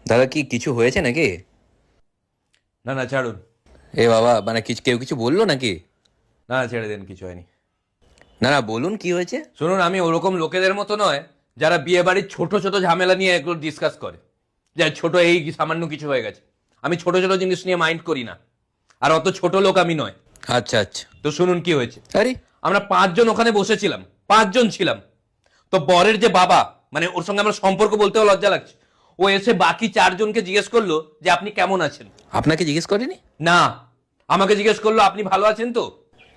দাদা কি কিছু হয়েছে নাকি? না না ছাড়ুন। এ বাবা, মানে কেউ কিছু বললো নাকি? না না ছেড়ে দেন, কিছু হয়নি। না না, বলুন কি হয়েছে। শুনুন, আমি ওরকম লোকেদের মতো নয় যারা বিয়ে বাড়ির ছোট ছোট ঝামেলা নিয়ে এগুলো ডিসকাস করে, যে ছোট এই সামান্য কিছু হয়ে গেছে। আমি ছোট ছোট জিনিস নিয়ে মাইন্ড করি না, আর অত ছোট লোক আমি নয়। আচ্ছা আচ্ছা। তো শুনুন কি হয়েছে। আরে আমরা 5 জন ওখানে বসেছিলাম, 5 জন ছিলাম। তো বরের যে বাবা, মানে ওর সঙ্গে আমার সম্পর্ক বলতেও লজ্জা লাগছে, ও এসে বাকি 4 জনকে জিজ্ঞেস করলো যে আপনি কেমন আছেন। আপনাকে জিজ্ঞেস করেনি? না, আমাকে জিজ্ঞেস করলো আপনি ভালো আছেন তো।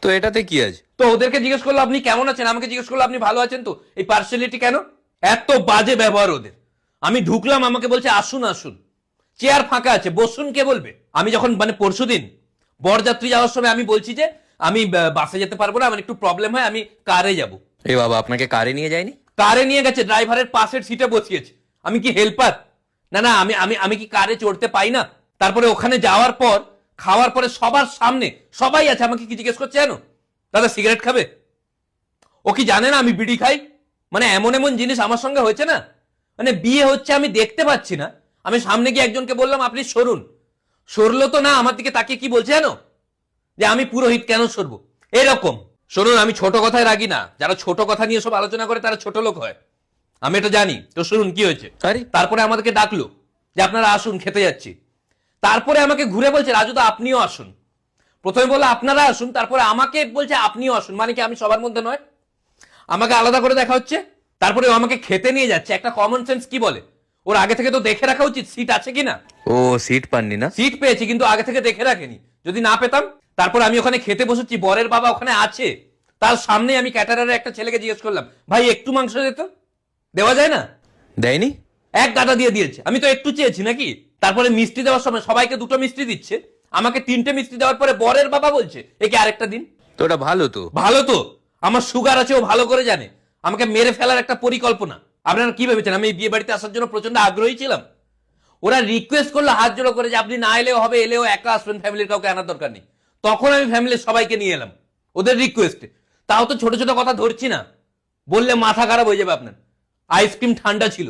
তো এটাতে কি আছে? তো ওদেরকে জিজ্ঞেস করলো আপনি কেমন আছেন, আমাকে জিজ্ঞেস করলো আপনি ভালো আছেন তো। এই পার্সিয়ালিটি কেন? এত বাজে ব্যবহার ওদের। আমি ঢুকলাম, আমাকে বলছে আসুন আসুন, চেয়ার ফাঁকা আছে বসুন, কে বলবে? আমি যখন মানে পরশুদিন বরযাত্রী যাওয়ার সময় আমি বলছি যে আমি বাসে যেতে পারবো না, আমার একটু প্রবলেম হয়, আমি কারে যাব। এ বাবা, আপনাকে কারে নিয়ে যায়নি? কারে নিয়ে গেছে, ড্রাইভারের পাশের সিটে বসিয়েছে। আমি কি হেল্পার? না না, আমি আমি আমি কি কারে চড়তে পাই না? তারপরে ওখানে যাওয়ার পর, খাওয়ার পরে সবার সামনে সবাই আছে, আমাকে কি জিজ্ঞেস করছে জানো? দাদা সিগারেট খাবে? ও কি জানে না আমি বিড়ি খাই? মানে এমন এমন জিনিস আমার সঙ্গে হয়েছে না। মানে বিয়ে হচ্ছে আমি দেখতে পাচ্ছি না, আমি সামনে গিয়ে একজনকে বললাম আপনি সরুন, সরলো তো না, আমার দিকে তাকিয়ে কি বলছে জানো? যে আমি পুরোহিত, কেন সরবো? এরকম। শুনুন, আমি ছোট কথায় রাগি না, যারা ছোট কথা নিয়ে সব আলোচনা করে তারা ছোট লোক হয়, আমি এটা জানি। তো শুনুন কি হয়েছে। আরে তারপরে আমাদেরকে ডাকলো যে আপনারা আসুন, খেতে যাচ্ছি। তারপরে আমাকে ঘুরে বলছে রাজু দা আপনিও আসুন। প্রথমে বললো আপনারা আসুন, তারপরে আমাকে বলছে আপনিও আসুন, মানে কি আমি সবার মধ্যে নয়? আমাকে আলাদা করে দেখা হচ্ছে। তারপরে ও আমাকে খেতে নিয়ে যাচ্ছে। একটা কমন সেন্স কি বলে, ওর আগে থেকে তো দেখে রাখা উচিত সিট আছে কিনা। ও সিট পাননি না? সিট পেয়েছি কিন্তু আগে থেকে দেখে রাখেনি, যদি না পেতাম। তারপর আমি ওখানে খেতে বসেছি, বরের বাবা ওখানে আছে, তার সামনে আমি ক্যাটারারের একটা ছেলেকে জিজ্ঞেস করলাম ভাই একটু মাংস দিত, দেওয়া যায় না? দেয়নি? এক গাদা দিয়ে দিয়েছে। আমি তো একটু চেয়েছি নাকি? তারপরে মিষ্টি দেওয়ার সময় সবাইকে 2টো মিষ্টি দিচ্ছে, আমাকে 3টে মিষ্টি দেওয়ার পরে বরের বাবা বলছে একে আরেকটা দিন। তো ওটা ভালো তো। ভালো তো? আমার সুগার আছে, ও ভালো করে জানে। আমাকে মেরে ফেলার একটা পরিকল্পনা। আপনারা কি ভেবেছেন আমি এই বিয়ে বাড়িতে আসার জন্য প্রচন্ড আগ্রহী ছিলাম? ওরা রিকোয়েস্ট করলো হাত জোড়ো করে যে আপনি না এলেও হবে, এলেও একা আসবেন, ফ্যামিলির কাউকে আনার দরকার নেই। তখন আমি ফ্যামিলির সবাইকে নিয়ে এলাম ওদের রিকোয়েস্টে। তাও তো ছোট ছোট কথা ধরছি না, বললে মাথা খারাপ হয়ে যাবে আপনার। আইসক্রিম ঠান্ডা ছিল,